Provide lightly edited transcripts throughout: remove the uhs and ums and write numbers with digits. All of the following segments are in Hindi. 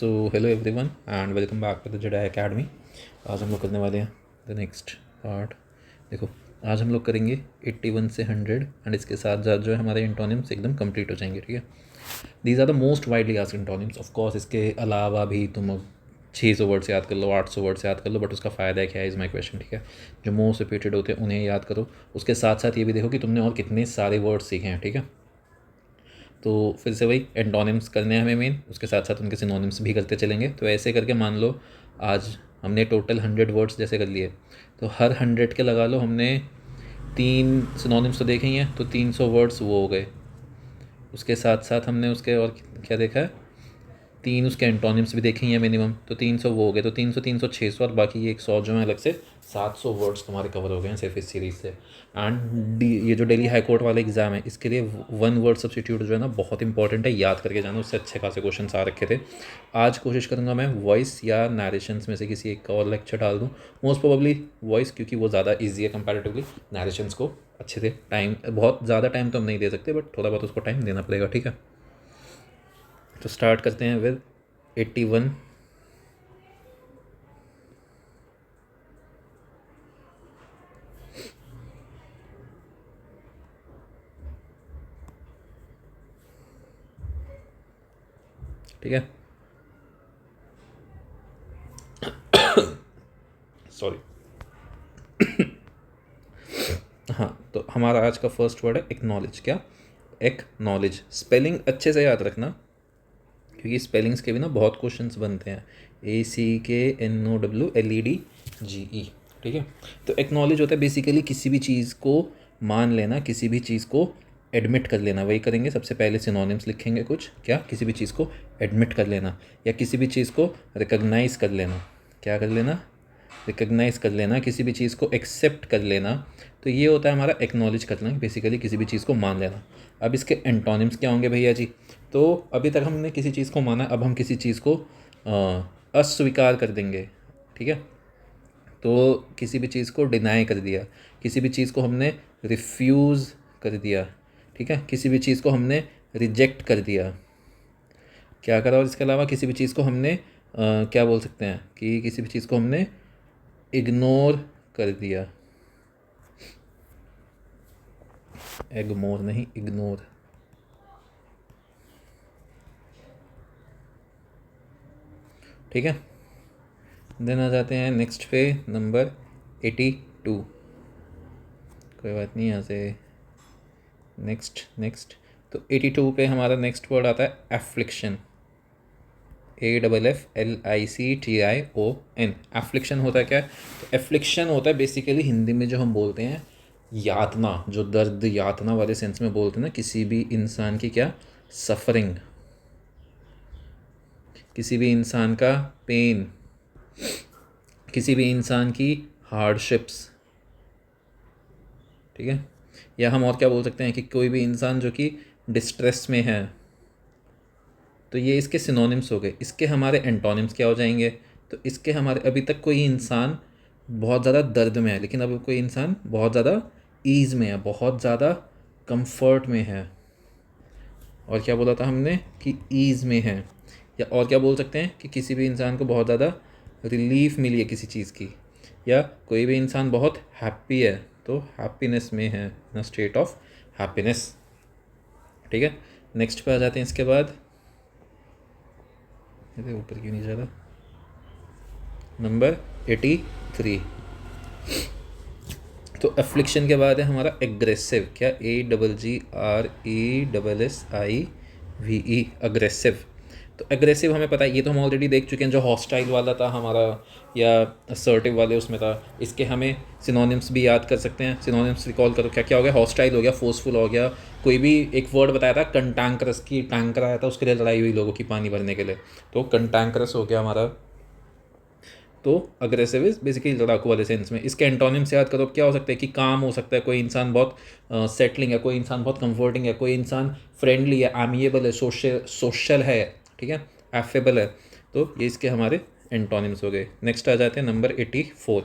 So hello everyone and welcome back to the Jedi academy. आज हम लोग करने वाले हैं द नेक्स्ट पार्ट। देखो, आज हम लोग करेंगे 81 से 100 एंड इसके साथ साथ जो है हमारे इंटोनिम्स एकदम कंप्लीट हो जाएंगे। ठीक है, these are the most widely asked antonyms. Of course इसके अलावा भी तुम 600 वर्ड्स याद कर लो, 800 वर्ड्स याद कर लो, बट उसका फ़ायदा क्या है इज़ माई क्वेश्चन। ठीक है, जो मोस्ट रिपीटेड होते हैं उन्हें याद करो, उसके साथ साथ ये भी देखो कि तुमने और कितने सारे वर्ड्स सीखे हैं। ठीक है, तो फिर से वही एंटोनिम्स करने हैं हमें मेन, उसके साथ साथ उनके सिनोनिम्स भी करते चलेंगे। तो ऐसे करके मान लो आज हमने टोटल 100 वर्ड्स जैसे कर लिए, तो हर 100 के लगा लो हमने 3 सिनोनिम्स तो देखे ही हैं, तो 300 वर्ड्स वो हो गए। उसके साथ साथ हमने उसके और क्या देखा है, 3 उसके एंटोनिम्स भी देखे ही हैं मिनिमम, तो 300 वो हो गए। तो 300 600 और बाकी ये 100 जो है अलग से 700 वर्ड्स तुम्हारे कवर हो गए हैं सिर्फ इस सीरीज़ से। एंड ये जो दिल्ली हाई कोर्ट वाला एग्ज़ाम है, इसके लिए 1 वर्ड सब्स्टिट्यूट जो है ना बहुत इंपॉर्टेंट है, याद करके जाना, उससे अच्छे खासे क्वेश्चन आ रखे थे। आज कोशिश करूँगा मैं वॉइस या नरेशंस में से किसी एक का और लेक्चर डाल दूँ, मोस्ट प्रोबेबली वॉइस, क्योंकि वो ज़्यादा ईजी है कंपैरेटिवली। नरेशंस को अच्छे से टाइम, बहुत ज़्यादा टाइम तो हम नहीं दे सकते, बट थोड़ा बहुत उसको टाइम देना पड़ेगा। ठीक है, तो स्टार्ट करते हैं विद 81। ठीक है, सॉरी। हाँ, तो हमारा आज का फर्स्ट वर्ड है एक्नॉलेज। क्या? एक्नॉलेज। स्पेलिंग अच्छे से याद रखना, क्योंकि स्पेलिंग्स के भी ना बहुत क्वेश्चंस बनते हैं। ACKNOWLEDGE। ठीक है, तो एक्नॉलेज होता है बेसिकली किसी भी चीज़ को मान लेना, किसी भी चीज़ को एडमिट कर लेना। वही करेंगे, सबसे पहले सिनोनिम्स लिखेंगे कुछ। क्या? किसी भी चीज़ को एडमिट कर लेना या किसी भी चीज़ को रिकॉग्नाइज कर लेना। क्या कर लेना? रिकॉग्नाइज कर लेना, किसी भी चीज़ को एक्सेप्ट कर लेना। तो ये होता है हमारा एक्नॉलेज करना, बेसिकली किसी भी चीज़ को मान लेना। अब इसके एंटोनिम्स क्या होंगे भैया जी? तो अभी तक हमने किसी चीज़ को माना, अब हम किसी चीज़ को अस्वीकार कर देंगे। ठीक है, तो किसी भी चीज़ को डिनाई कर दिया, किसी भी चीज़ को हमने रिफ्यूज़ कर दिया। ठीक है, किसी भी चीज़ को हमने रिजेक्ट कर दिया। क्या करा? और इसके अलावा किसी भी चीज़ को हमने क्या बोल सकते हैं कि किसी भी चीज़ को हमने इग्नोर कर दिया। एग्मोर नहीं, इग्नोर। ठीक है, देन आ जाते हैं नेक्स्ट पे, नंबर 82। कोई बात नहीं, यहाँ से नेक्स्ट। तो 82 पे हमारा नेक्स्ट वर्ड आता है एफ्लिक्शन। AFFLICTION। एफ्लिक्शन होता है क्या? तो एफ्लिक्शन होता है बेसिकली हिंदी में जो हम बोलते हैं यातना, जो दर्द यातना वाले सेंस में बोलते हैं ना, किसी भी इंसान की क्या सफरिंग, किसी भी इंसान का पेन, किसी भी इंसान की हार्डशिप्स। ठीक है, या हम और क्या बोल सकते हैं कि कोई भी इंसान जो कि डिस्ट्रेस में है। तो ये इसके सिनोनिम्स हो गए। इसके हमारे एंटोनिम्स क्या हो जाएंगे? तो इसके हमारे, अभी तक कोई इंसान बहुत ज़्यादा दर्द में है, लेकिन अब कोई इंसान बहुत ज़्यादा ईज़ में है, बहुत ज़्यादा कंफर्ट में है। और क्या बोला था हमने कि ईज़ में है। या और क्या बोल सकते हैं कि किसी भी इंसान को बहुत ज़्यादा रिलीफ मिली है किसी चीज़ की, या कोई भी इंसान बहुत हैप्पी है, तो हैप्पीनेस में है, इन स्टेट ऑफ हैप्पीनेस। ठीक है, नेक्स्ट पे आ जाते हैं। इसके बाद ऊपर क्यों नहीं जा रहा, नंबर 83। तो एफ्लिक्शन के बाद है हमारा एग्रेसिव। क्या? AGRESSIVE, aggressive. तो एग्रेसिव हमें पता है, ये तो हम ऑलरेडी देख चुके हैं, जो हॉस्टाइल वाला था हमारा या असर्टिव वाले उसमें था। इसके हमें सिनोनिम्स भी याद कर सकते हैं। सिनोनिम्स रिकॉल करो, क्या क्या हो गया? हॉस्टाइल हो गया, फोर्सफुल हो गया। कोई भी एक वर्ड बताया था कंटांकरस की, टैंकर आया था उसके लिए लड़ाई हुई लोगों की पानी भरने के लिए, तो कंटांकरस हो गया हमारा। तो अग्रेसिव इज बेसिकली लड़ाकू वाले सेंस में। इसके एंटोनिम से याद करो, क्या हो सकता है कि काम हो सकता है, कोई इंसान बहुत सेटलिंग है, कोई इंसान बहुत कंफर्टिंग है, कोई इंसान फ्रेंडली है, एमिएबल है, सोशल है। ठीक है, एफेबल है। तो ये इसके हमारे एंटोनिम्स हो गए। नेक्स्ट आ जाते हैं नंबर 84,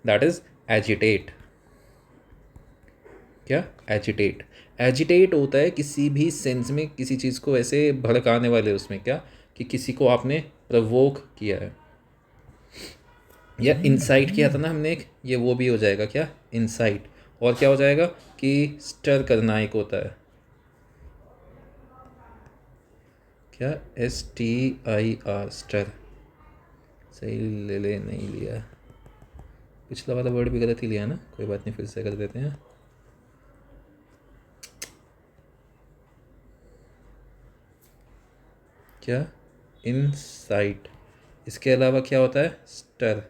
दैट इज एजिटेट। क्या? एजिटेट। एजिटेट होता है किसी भी सेंस में किसी चीज़ को ऐसे भड़काने वाले, उसमें क्या कि किसी को आपने प्रवोक किया है, या इंसाइट किया था ना हमने एक, ये वो भी हो जाएगा क्या, इंसाइट। और क्या हो जाएगा कि स्टर करना एक होता है, क्या, STIR, स्टर। सही ले नहीं लिया, पिछला वाला वर्ड भी गलत ही लिया ना, कोई बात नहीं, फिर से कर देते हैं। क्या, इनसाइट। इसके अलावा क्या होता है, स्टर।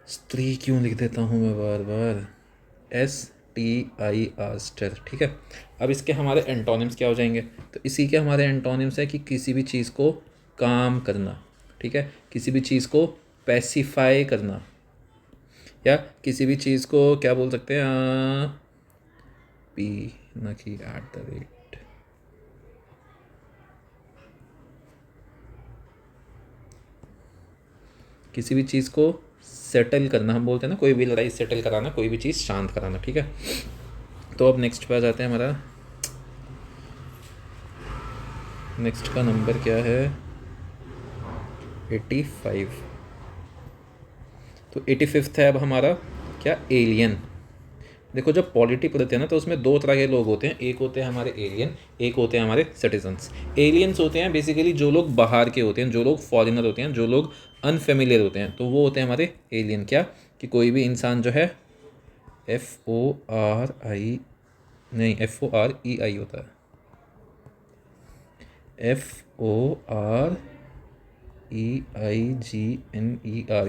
स्त्री क्यों लिख देता हूँ मैं बार बार, STIR, स्टर। ठीक है, अब इसके हमारे एंटोनिम्स क्या हो जाएंगे, तो इसी के हमारे एंटोनिम्स है कि किसी भी चीज़ को काम करना, ठीक है, किसी भी चीज़ को पैसिफाई करना, या किसी भी चीज़ को क्या बोल सकते हैं, पी ना कि @ किसी भी चीज़ को सेटल करना, हम बोलते हैं ना, कोई भी लड़ाई सेटल कराना, कोई भी चीज़ शांत कराना, ठीक है। तो अब नेक्स्ट पे आ जाते हैं, हमारा नेक्स्ट का नंबर क्या है, 85। तो 85 है अब हमारा क्या, एलियन। देखो जब पॉलिटी पढ़ते हैं ना, तो उसमें दो तरह के लोग होते हैं, एक होते हैं हमारे एलियन, एक होते हैं हमारे सिटीजन्स। एलियंस होते हैं बेसिकली जो लोग बाहर के होते हैं, जो लोग फॉरेनर होते हैं, जो लोग अनफेमिलियर होते हैं, तो वो होते हैं हमारे एलियन। क्या, कि कोई भी इंसान जो है FORI नहीं, FOREI होता है, FOREIGNER,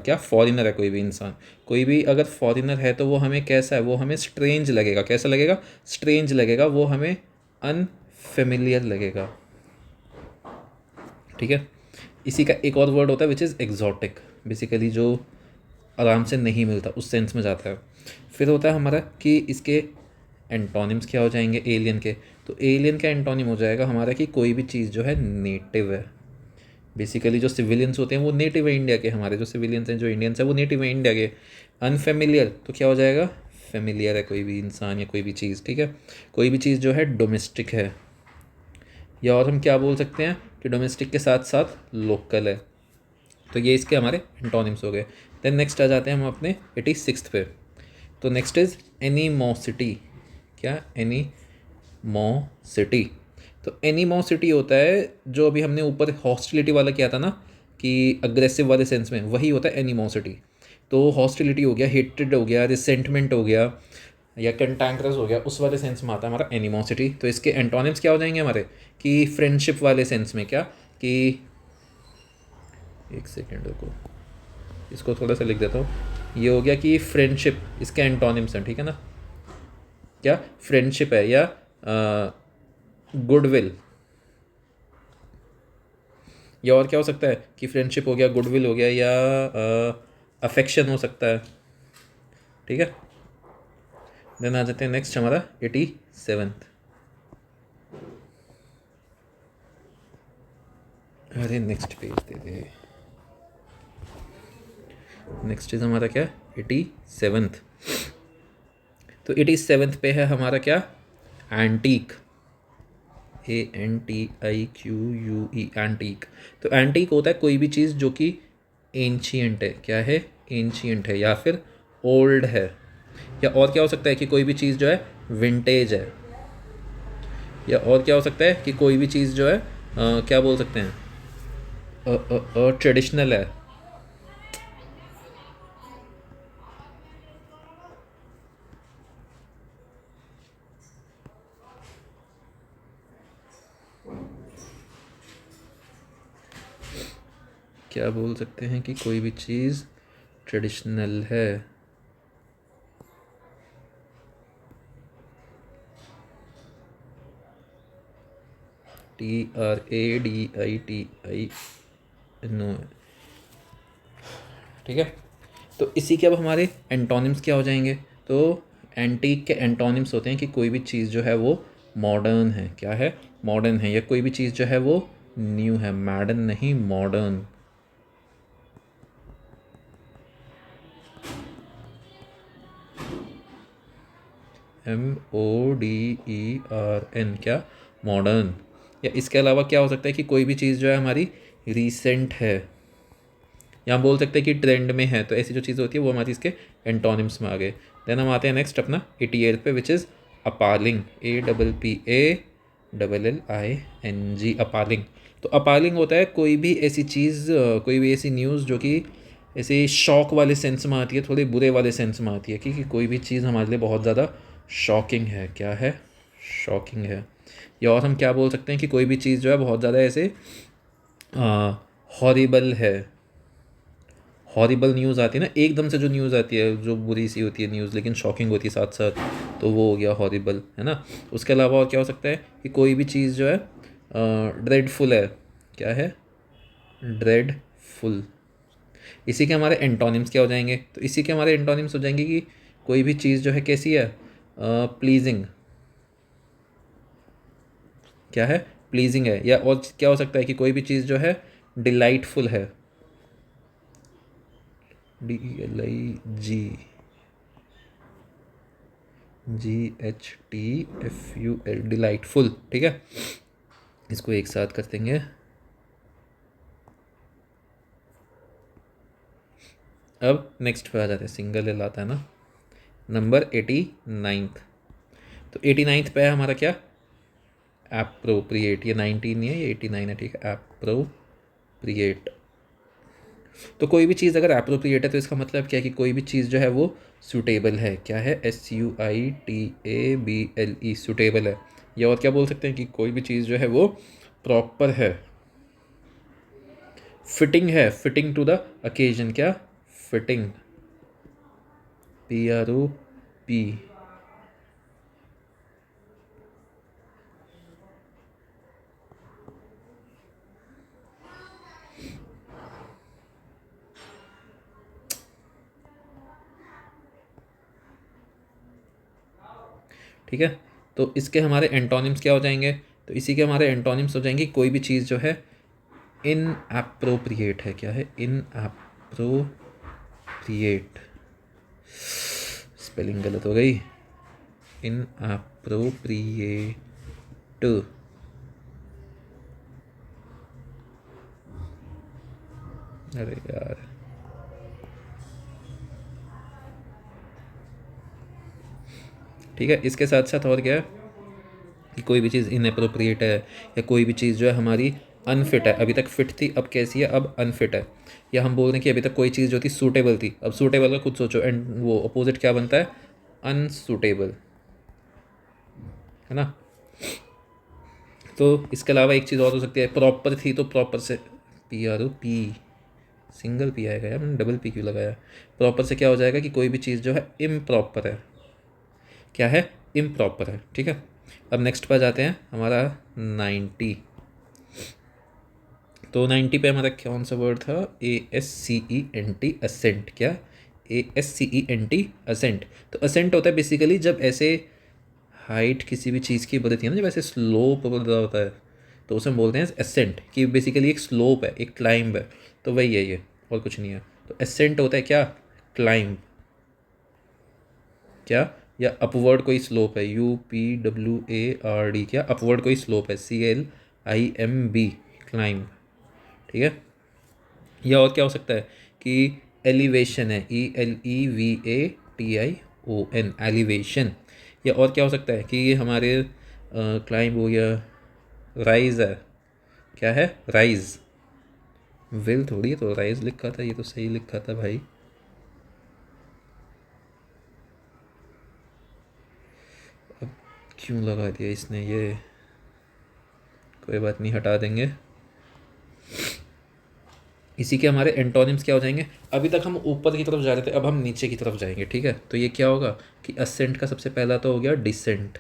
क्या, फॉरेनर है कोई भी इंसान। कोई भी अगर फॉरेनर है तो वो हमें कैसा है, वो हमें स्ट्रेंज लगेगा, कैसा लगेगा, स्ट्रेंज लगेगा, वो हमें अनफेमिलियर लगेगा, ठीक है। इसी का एक और वर्ड होता है विच इज़ एग्जॉटिक, बेसिकली जो आराम से नहीं मिलता, उस सेंस में जाता है। फिर होता है हमारा कि इसके एंटोनिम्स क्या हो जाएंगे एलियन के, तो एलियन का एंटोनिम हो जाएगा हमारा कि कोई भी चीज़ जो है नेटिव है। बेसिकली जो सिविलियंस होते हैं वो नेटिव है इंडिया के, हमारे जो सिविलियंस हैं, जो इंडियंस हैं, वो नेटिव है इंडिया के। अनफेमिलियर तो क्या हो जाएगा, फेमिलियर है कोई भी इंसान या कोई भी चीज़, ठीक है। कोई भी चीज़ जो है डोमेस्टिक है, या और हम क्या बोल सकते हैं कि डोमेस्टिक के साथ साथ लोकल है। तो ये इसके हमारे एंटोनिम्स हो गए। देन नेक्स्ट आ जाते हैं हम अपने 86 पे। तो नेक्स्ट इज़ एनीमोसिटी। क्या, एनीमोसिटी। तो एनीमोसिटी होता है जो अभी हमने ऊपर हॉस्टिलिटी वाला किया था ना, कि अग्रेसिव वाले सेंस में, वही होता है एनीमोसिटी। तो हॉस्टिलिटी हो गया, हेट्रेड हो गया, रिसेंटमेंट हो गया, या कंटैंक्रस हो गया, उस वाले सेंस में आता है हमारा एनिमोसिटी। तो इसके एंटोनिम्स क्या हो जाएंगे हमारे, कि फ्रेंडशिप वाले सेंस में, क्या, कि एक सेकेंड रुको, इसको थोड़ा सा लिख देता हूँ। ये हो गया कि फ्रेंडशिप, इसके एंटोनिम्स हैं, ठीक है ना। क्या, फ्रेंडशिप है, या गुडविल, या और क्या हो सकता है कि फ्रेंडशिप हो गया, गुडविल हो गया, या अफेक्शन हो सकता है, ठीक है। देन आ जाते हैं नेक्स्ट हमारा 87। अरे next page they they. Next is हमारा क्या, 87। तो 87 पे है हमारा क्या, एंटीक, ANTIQUE, एंटीक। तो एंटीक होता है कोई भी चीज़ जो कि एंशियंट है, क्या है, एंशियंट है, या फिर ओल्ड है, या और क्या हो सकता है कि कोई भी चीज़ जो है विंटेज है, या और क्या हो सकता है कि कोई भी चीज़ जो है क्या बोल सकते हैं, ट्रेडिशनल है। क्या बोल सकते हैं कि कोई भी चीज़ ट्रेडिशनल है, TRADITI, नो, ठीक है। तो इसी के अब हमारे एंटोनिम्स क्या हो जाएंगे, तो एंटीक के एंटोनिम्स होते हैं कि कोई भी चीज़ जो है वो मॉडर्न है, क्या है, मॉडर्न है, या कोई भी चीज़ जो है वो न्यू है, मॉडर्न नहीं, मॉडर्न। MODERN, क्या, मॉडर्न। या इसके अलावा क्या हो सकता है कि कोई भी चीज़ जो है हमारी रीसेंट है, या हम बोल सकते हैं कि ट्रेंड में है। तो ऐसी जो चीज़ होती है वो हमारी इसके एंटोनिम्स में आ गए। देन हम आते हैं नेक्स्ट अपना 88 पे, विच इज़ अपालिंग, APPALLING, अपालिंग। तो अपालिंग होता है कोई भी ऐसी चीज़, कोई भी ऐसी न्यूज़ जो कि ऐसे शॉक वाले सेंस में आती है, थोड़े बुरे वाले सेंस में आती है, कि कोई भी चीज़ हमारे लिए बहुत ज़्यादा शॉकिंग है। क्या है? शॉकिंग है। या और हम क्या बोल सकते हैं कि कोई भी चीज़ जो है बहुत ज़्यादा ऐसे हॉरिबल है। हॉरिबल न्यूज़ आती है ना, एकदम से जो न्यूज़ आती है जो बुरी सी होती है न्यूज़, लेकिन शॉकिंग होती है साथ साथ, तो वो हो गया हॉरिबल, है ना। उसके अलावा और क्या हो सकता है कि कोई भी चीज़ जो है ड्रेडफुल है। क्या है? ड्रेडफुल। इसी के हमारे एंटोनिम्स क्या हो जाएंगे? तो इसी के हमारे एंटोनिम्स हो जाएंगे कि कोई भी चीज़ जो है कैसी है? प्लीजिंग। क्या है? प्लीजिंग है। या और क्या हो सकता है कि कोई भी चीज़ जो है डिलाइटफुल है। DLIGHTFUL, delightful. ठीक है, इसको एक साथ कर देंगे। अब नेक्स्ट पे आ जाते हैं, सिंगल एल आता है ना, नंबर 89th। तो 89th पे है हमारा क्या? एप्रोप्रिएट। ये 19 नहीं है, ये 89 है। ठीक है, एप्रोप्रिएट। तो कोई भी चीज़ अगर एप्रोप्रिएट है तो इसका मतलब क्या है कि कोई भी चीज़ जो है वो सूटेबल है। क्या है? SUITABLE, सूटेबल है। या और क्या बोल सकते हैं कि कोई भी चीज़ जो है वो प्रॉपर है, फिटिंग है, फिटिंग टू द ओकेजन। क्या? Fitting, PROP। ठीक है, तो इसके हमारे एंटोनिम्स क्या हो जाएंगे? तो इसी के हमारे एंटोनिम्स हो जाएंगे कोई भी चीज़ जो है इन एप्रोप्रिएट है। क्या है? इन एप्रोप्रिएट, स्पेलिंग गलत हो गई। इन एप्रोप्रिएट। अरे यार, ठीक है, इसके साथ साथ और क्या है कि कोई भी चीज़ इनअप्रोप्रिएट है, या कोई भी चीज़ जो है हमारी अनफिट है। अभी तक फिट थी, अब कैसी है? अब अनफिट है। या हम बोल रहे हैं कि अभी तक कोई चीज़ जो थी सूटेबल थी, अब सूटेबल का खुद सोचो, एंड वो अपोजिट क्या बनता है? अनसूटेबल, है ना। तो इसके अलावा एक चीज़ और हो सकती है, प्रॉपर थी तो प्रॉपर से PROP, सिंगल P आएगा यार, मैंने डबल P क्यों लगाया? प्रॉपर से क्या हो जाएगा कि कोई भी चीज़ जो है इम्प्रॉपर है। क्या है? इम्प्रॉपर है। ठीक है, अब नेक्स्ट पर जाते हैं, हमारा 90। तो 90 पे हमारा कौन सा वर्ड था? ASCENT, ascent. क्या? ASCENT, ascent. तो असेंट होता है बेसिकली जब ऐसे हाइट किसी भी चीज़ की बढ़ती है ना, जब ऐसे स्लोप बढ़ रहा होता है, तो उसे हम बोलते हैं असेंट, कि बेसिकली एक स्लोप है, एक क्लाइंब है। तो वही है ये, और कुछ नहीं है। तो असेंट होता है क्या? क्लाइंब। क्या? या अपवर्ड कोई स्लोप है, UPWARD। क्या? अपवर्ड कोई स्लोप है, CLIMB, क्लाइंब। ठीक है, या और क्या हो सकता है कि एलिवेशन है, ELEVATION, एलिवेशन। या और क्या हो सकता है कि ये हमारे क्लाइंब हो गया, राइज है। क्या है? राइज। विल थोड़ी, तो राइज लिखा था, ये तो सही लिखा था भाई। अब क्यों लगा दिया इसने ये? कोई बात नहीं, हटा देंगे। इसी के हमारे एंटोनिम्स क्या हो जाएंगे? अभी तक हम ऊपर की तरफ जा रहे थे, अब हम नीचे की तरफ जाएंगे। ठीक है, तो ये क्या होगा कि असेंट का सबसे पहला तो हो गया डिसेंट।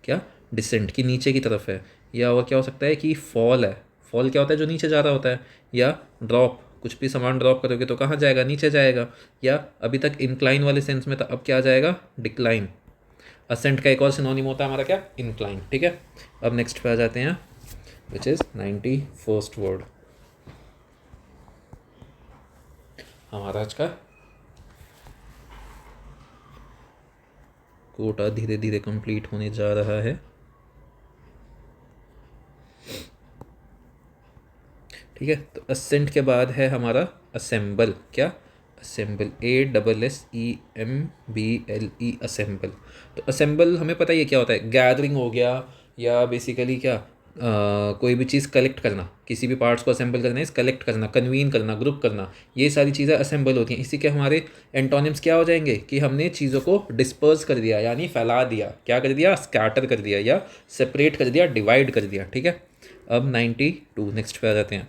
क्या? डिसेंट, की नीचे की तरफ है। या और क्या हो सकता है कि फॉल है। फॉल क्या होता है? जो नीचे जा रहा होता है। या ड्रॉप, कुछ भी सामान ड्रॉप करोगे तो कहाँ जाएगा? नीचे जाएगा। या अभी तक इंक्लाइन वाले सेंस में था, अब क्या आ जाएगा? डिक्लाइन। असेंट का एक और सिनोनिम होता है हमारा क्या? इंक्लाइन। ठीक है, अब नेक्स्ट पे आ जाते हैं, विच इज़ 91st वर्ड हमारा आज का। कोटा धीरे धीरे कंप्लीट होने जा रहा है। ठीक है। तो असेंट के बाद है हमारा असेंबल। क्या? Assemble, ASSEMBLE, assemble. तो असेंबल हमें पता ही है क्या होता है, गैदरिंग हो गया, या बेसिकली क्या, कोई भी चीज़ कलेक्ट करना, किसी भी पार्ट्स को असेंबल करना इस कलेक्ट करना, कन्वीन करना, ग्रुप करना, ये सारी चीज़ें असेंबल होती हैं। इसी के हमारे एंटोनिम्स क्या हो जाएंगे कि हमने चीज़ों को डिस्पर्स कर दिया, यानी फैला दिया। क्या कर दिया? स्कैटर कर दिया, या सेपरेट कर दिया, डिवाइड कर दिया। ठीक है। अब 92 नेक्स्ट पे आ जाते हैं।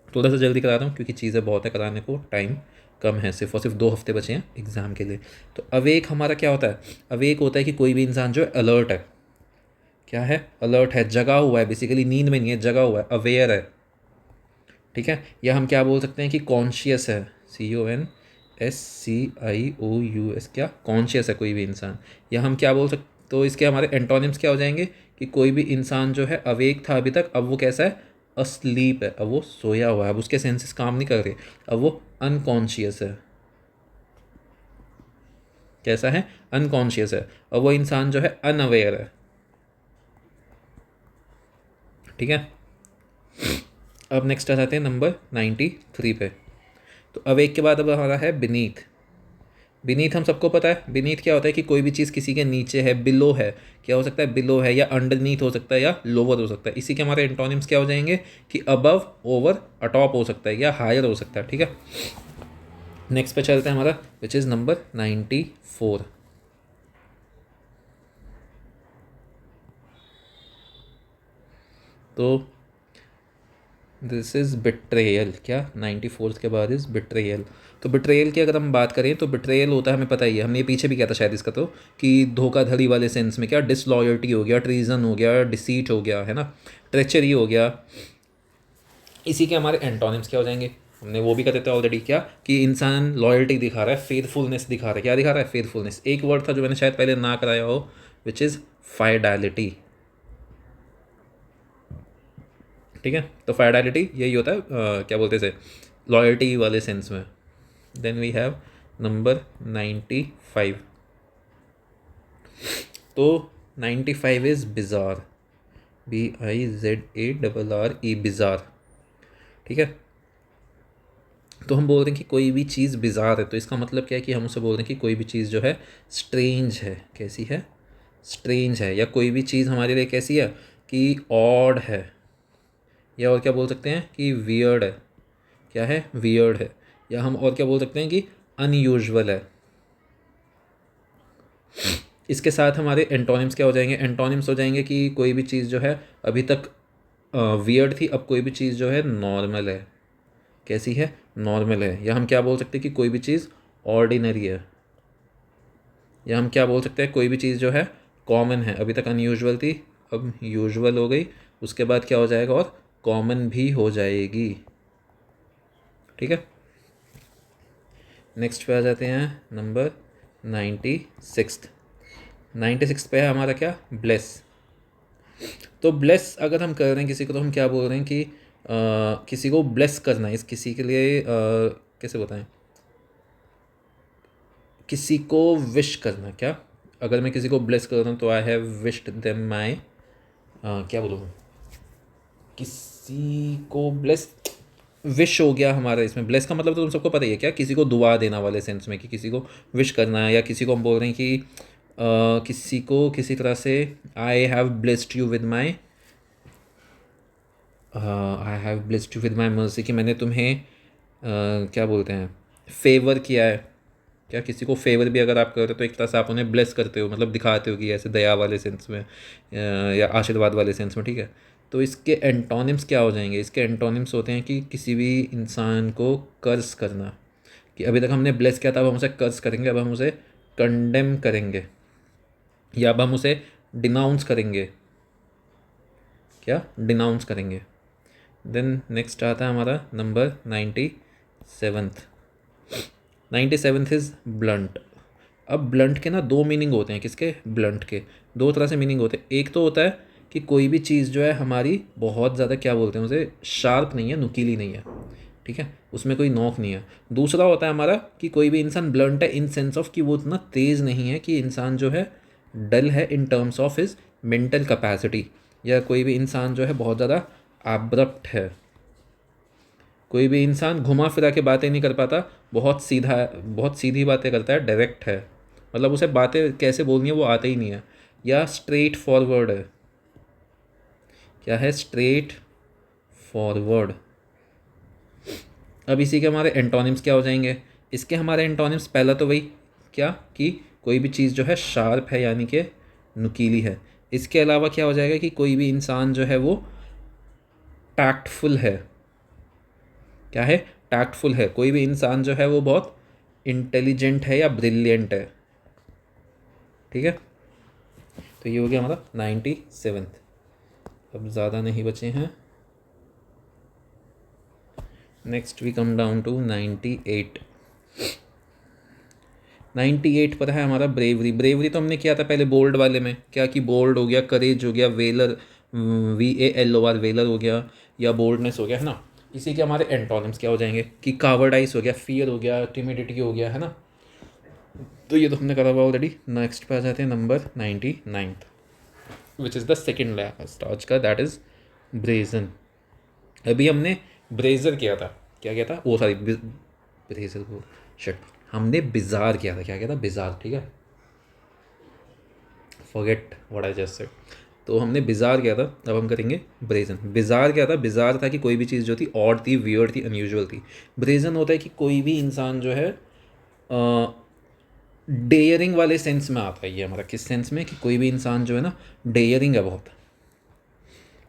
थोड़ा सा जल्दी करा रहा हूँ क्योंकि चीज़ें बहुत है, कराने को टाइम कम है, सिर्फ और सिर्फ 2 हफ्ते बचे हैं एग्ज़ाम के लिए। तो अवेक हमारा क्या होता है? अवेक होता है कि कोई भी इंसान जो है अलर्ट है। क्या है? अलर्ट है, जगा हुआ है, बेसिकली नींद में नहीं है, जगा हुआ है, अवेयर है। ठीक है। या हम क्या बोल सकते हैं कि कॉन्शियस है, CONSCIOUS, क्या? कॉन्शियस है कोई भी इंसान। या हम क्या बोल सकते, तो इसके हमारे एंटोनिम्स क्या हो जाएंगे कि कोई भी इंसान जो है अवेक था अभी तक, अब वो कैसा है? अस्लीप है, अब वो सोया हुआ है, अब उसके सेंसेस काम नहीं कर रहे, अब वो अनकॉन्शियस है। कैसा है? अनकॉन्शियस है। अब वो इंसान जो है अनअवेयर है। ठीक है। अब नेक्स्ट आ जाते हैं नंबर 93 पे। तो अवेक के बाद अब हमारा है बीनीथ। बीनीथ हम सबको पता है, बीनीथ क्या होता है कि कोई भी चीज़ किसी के नीचे है, बिलो है। क्या हो सकता है? बिलो है, या अंडरनीथ हो सकता है, या लोअर हो सकता है। इसी के हमारे एंटोनिम्स क्या हो जाएंगे कि अबव, ओवर, अटॉप हो सकता है, या हायर हो सकता है। ठीक है। नेक्स्ट पे चलते हैं हमारा, विच इज़ नंबर 94। तो दिस इज़ बिट्रेयल। क्या? 94 के बाद इज़ बिट्रेयल। तो बिट्रेयल की अगर हम बात करें तो बिट्रेयल होता है, हमें पता ही है, हमने ये पीछे भी किया था शायद इसका, तो कि धोखाधड़ी वाले सेंस में, क्या? डिसलॉयल्टी हो गया, ट्रीजन हो गया, डिसीट हो गया, है ना, ट्रेचरी हो गया। इसी के हमारे एंटोनिम्स क्या हो जाएंगे? हमने वो भी कर देते हैं ऑलरेडी, क्या कि इंसान लॉयल्टी दिखा रहा है, फेथफुलनेस दिखा रहा है। क्या दिखा रहा है? फेथफुलनेस। एक वर्ड था जो मैंने शायद पहले ना कराया हो, विच इज़ फाइडेलिटी। ठीक है। तो फाइडेलिटी यही होता है, क्या बोलते हैं इसे, लॉयल्टी वाले सेंस में। Then we have number 95। तो 95 इज़ बिज़ार, BIZARRE, बिज़ार। ठीक है। तो हम बोल रहे हैं कि कोई भी चीज़ बिज़ार है, तो इसका मतलब क्या है कि हम उसे बोल रहे हैं कि कोई भी चीज़ जो है स्ट्रेंज है। कैसी है? स्ट्रेंज है। या कोई भी चीज़ हमारे लिए कैसी है कि ऑड है। या और क्या बोल सकते हैं कि वियर्ड है। क्या है? वियर्ड है। या हम और क्या बोल सकते हैं कि अनयूजुअल है। इसके साथ हमारे एंटोनिम्स क्या हो जाएंगे? एंटोनिम्स हो जाएंगे कि कोई भी चीज़ जो है अभी तक वियर्ड थी, अब कोई भी चीज़ जो है नॉर्मल है। कैसी है? नॉर्मल है। या हम क्या बोल सकते हैं कि कोई भी चीज़ ऑर्डिनरी है। या हम क्या बोल सकते हैं, कोई भी चीज़ जो है कॉमन है, अभी तक अनयूजुअल थी, अब यूजुअल हो गई, उसके बाद क्या हो जाएगा? और कॉमन भी हो जाएगी। ठीक है। नेक्स्ट पे आ जाते हैं नंबर 96। 96 पे है हमारा क्या? ब्लेस। तो ब्लेस अगर हम कर रहे हैं किसी को, तो हम क्या बोल रहे हैं कि किसी को ब्लेस करना है। इस किसी के लिए कैसे बताएं, किसी को विश करना। क्या? अगर मैं किसी को ब्लेस कर रहा हूँ तो I have wished them my, क्या बोलूँ, किसी को ब्लेस, विश हो गया हमारा इसमें। ब्लेस का मतलब तो तुम सबको पता ही है, क्या? किसी को दुआ देना वाले सेंस में, कि किसी को विश करना है। या किसी को हम बोल रहे हैं कि किसी को किसी तरह से, I have blessed you with my, I have blessed you with my mercy, कि मैंने तुम्हें क्या बोलते हैं, फेवर किया है। क्या? किसी को फेवर भी अगर आप कर रहे हो तो एक तरह से आप उन्हें ब्लेस करते हो, मतलब दिखाते हो कि ऐसे दया वाले सेंस में, या आशीर्वाद वाले सेंस में। ठीक है। तो इसके एंटोनिम्स क्या हो जाएंगे? इसके एंटोनिम्स होते हैं कि किसी भी इंसान को कर्ज करना, कि अभी तक हमने ब्लेस किया था, अब हम उसे कर्ज करेंगे, अब हम उसे कंडेम करेंगे, या अब हम उसे डिनाउंस करेंगे। क्या? डिनाउंस करेंगे। देन नेक्स्ट आता है हमारा number 97th। 97th is blunt. अब ब्लंट के ना 2 मीनिंग होते हैं। किसके? ब्लंट के 2 तरह से मीनिंग होते हैं। एक तो होता है कि कोई भी चीज़ जो है हमारी बहुत ज़्यादा, क्या बोलते हैं उसे, शार्प नहीं है, नुकीली नहीं है। ठीक है, उसमें कोई नोक नहीं है। दूसरा होता है हमारा कि कोई भी इंसान ब्लंट है इन सेंस ऑफ कि वो उतना तेज़ नहीं है, कि इंसान जो है डल है in terms of his mental capacity. या कोई भी इंसान जो है बहुत ज़्यादा एब्रप्ट है। कोई भी इंसान घुमा फिरा के बातें नहीं कर पाता, बहुत सीधी बातें करता है, डायरेक्ट है, मतलब उसे बातें कैसे बोलनी है वो आते ही नहीं है, या स्ट्रेट फॉरवर्ड है। क्या है? Straight forward. अब इसी के हमारे एंटोनिम्स क्या हो जाएंगे? इसके हमारे एंटोनिम्स, पहला तो वही क्या कि कोई भी चीज़ जो है शार्प है यानी कि नुकीली है। इसके अलावा क्या हो जाएगा कि कोई भी इंसान जो है वो टैक्टफुल है। क्या है? टैक्टफुल है। कोई भी इंसान जो है वो बहुत इंटेलिजेंट है या ब्रिलियंट है। ठीक है, तो ये हो गया हमारा 97th। अब ज़्यादा नहीं बचे हैं। Next we come down to 98। 98 पर है हमारा ब्रेवरी। ब्रेवरी तो हमने किया था पहले बोल्ड वाले में, क्या कि बोल्ड हो गया, करेज हो गया, वेलर VALOR वेलर हो गया, या बोल्डनेस हो गया, है ना। इसी के हमारे एंटोनिम्स क्या हो जाएंगे कि कावर्डाइज हो गया, फियर हो गया, टिमिडिटी हो गया, है ना। तो ये तो हमने करा हुआ ऑलरेडी। नेक्स्ट पे आ जाते हैं number 99th, which is the second last आज का, दैट इज़ ब्रेजन। अभी हमने ब्रेजर किया था, क्या किया था वो, सॉरी ब्रेजर को शट, हमने बिजार किया था। क्या किया था? बिजार। ठीक है, forget what I just said. तो हमने बिजार किया था, अब हम करेंगे ब्रेजन। बिजार क्या था? बिजार था कि कोई भी चीज़ जो थी ऑड थी, वियर्ड थी, अनयूजुअल थी। ब्रेजन होता है कि कोई भी इंसान जो है डेयरिंग वाले सेंस में आता है। ये हमारा किस सेंस में? कि कोई भी इंसान जो है ना डेयरिंग है बहुत,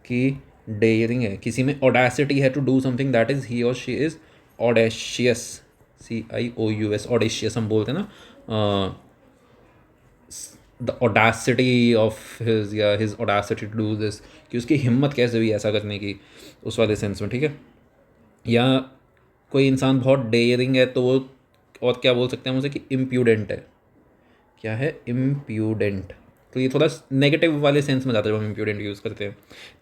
कि डेयरिंग है, किसी में ऑडेसिटी है to do something, that is he और she is audacious. CIOUS, audacious हम बोलते हैं ना, द ऑडेसिटी ऑफ हिज, या his audacity to do this, कि उसकी हिम्मत कैसे हुई ऐसा करने की, उस वाले सेंस में। ठीक है, या कोई इंसान बहुत डेयरिंग है तो वो, और क्या बोल सकते हैं हम उसे, कि इम्प्यूडेंट है। क्या है? इम्प्यूडेंट। तो ये थोड़ा नेगेटिव वाले सेंस में जाता है जब हम इम्प्यूडेंट यूज़ करते हैं।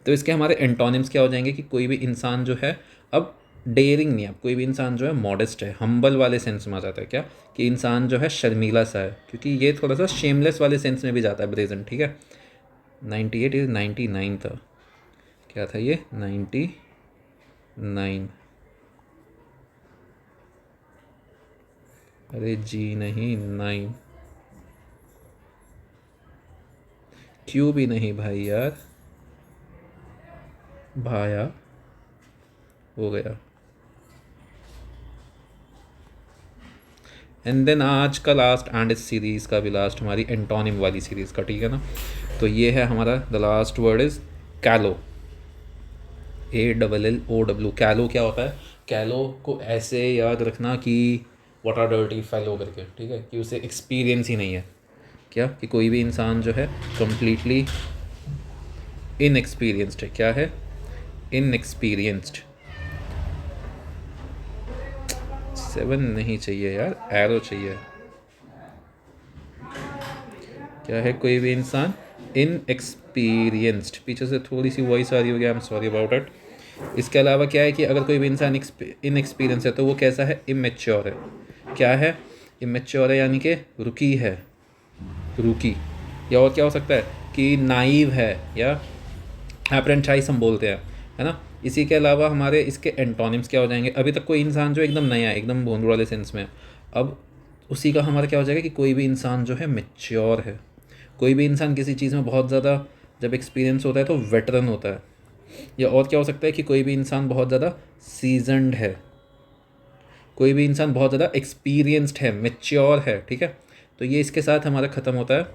तो इसके हमारे एंटोनिम्स क्या हो जाएंगे कि कोई भी इंसान जो है, अब डेयरिंग नहीं है, अब कोई भी इंसान जो है मॉडेस्ट है, हम्बल वाले सेंस में आ जाता है। क्या कि इंसान जो है शर्मीला सा है, क्योंकि ये थोड़ा सा शेमलेस वाले सेंस में भी जाता है ब्रेजन। ठीक है, 98 इज 99 था। क्या था ये? 99। अरे जी नहीं, 9। क्यों भी नहीं भाई यार, भाया हो गया। एंड देन आज का लास्ट, एंड इस सीरीज़ का भी लास्ट, हमारी एंटोनिम वाली सीरीज़ का। ठीक है ना, तो ये है हमारा द लास्ट वर्ड इज़ कैलो। ALLOW। कैलो क्या होता है? कैलो को ऐसे याद रखना कि व्हाट आर डर्टी फेलो करके। ठीक है, कि उसे एक्सपीरियंस ही नहीं है। क्या कि कोई भी इंसान जो है कंप्लीटली इनएक्सपीरियंस्ड है। क्या है? इनएक्सपीरियंस्ड। 7 नहीं चाहिए यार, एरो चाहिए। क्या है? कोई भी इंसान इनएक्सपीरियंस्ड। पीछे से थोड़ी सी वॉइस आ रही होगी, I am sorry about it. इसके अलावा क्या है कि अगर कोई भी इंसान इनएक्सपीरियंस है तो वो कैसा है? इमेच्योर है। क्या है? इमेच्योर है, यानी कि रुकी है, रुकी। या और क्या हो सकता है कि नाइव है, या एप्रेंटाइज हम बोलते हैं, है ना। इसी के अलावा हमारे इसके एंटोनिम्स क्या हो जाएंगे? अभी तक कोई इंसान जो एकदम नया है, एकदम भोंदू वाले सेंस में, अब उसी का हमारा क्या हो जाएगा कि कोई भी इंसान जो है मेच्योर है। कोई भी इंसान किसी चीज़ में बहुत ज़्यादा जब एक्सपीरियंस होता है तो वेटरन होता है। या और क्या हो सकता है कि कोई भी इंसान बहुत ज़्यादा सीजनड है, कोई भी इंसान बहुत ज़्यादा एक्सपीरियंस्ड है, मेच्योर है। ठीक है, तो ये इसके साथ हमारा ख़त्म होता है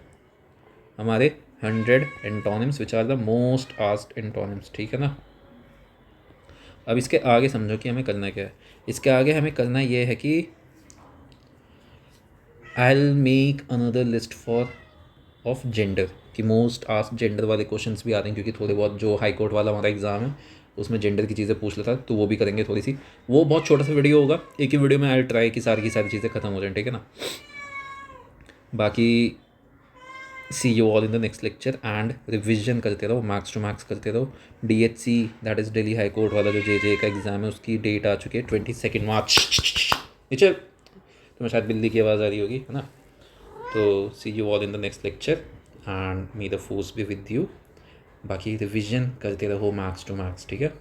हमारे 100 antonyms which are the most asked antonyms. ठीक है ना। अब इसके आगे समझो कि हमें करना क्या है। इसके आगे हमें करना ये है कि I will make another list for of gender, कि मोस्ट आस्क्ड जेंडर वाले क्वेश्चंस भी आते हैं, क्योंकि थोड़े बहुत जो हाई कोर्ट वाला हमारा एग्ज़ाम है उसमें जेंडर की चीज़ें पूछ लेता है, तो वो भी करेंगे थोड़ी सी। वो बहुत छोटा सा वीडियो होगा, एक ही वीडियो में आई ट्राई की सारी चीज़ें खत्म हो जाएं। ठीक है ना। बाकी see you all in the next lecture, and revision करते रहो, मार्क्स टू मार्क्स करते रहो। DHC that is Delhi high court वाला जो JJ का एग्ज़ाम है उसकी डेट आ चुकी है 22 मार्च। नीचे तुम्हें शायद बिल्ली की आवाज़ आ रही होगी, है ना। तो see you all in the next lecture, and may the force be with you. बाकी रिविजन करते रहो मार्क्स टू मार्क्स। ठीक है।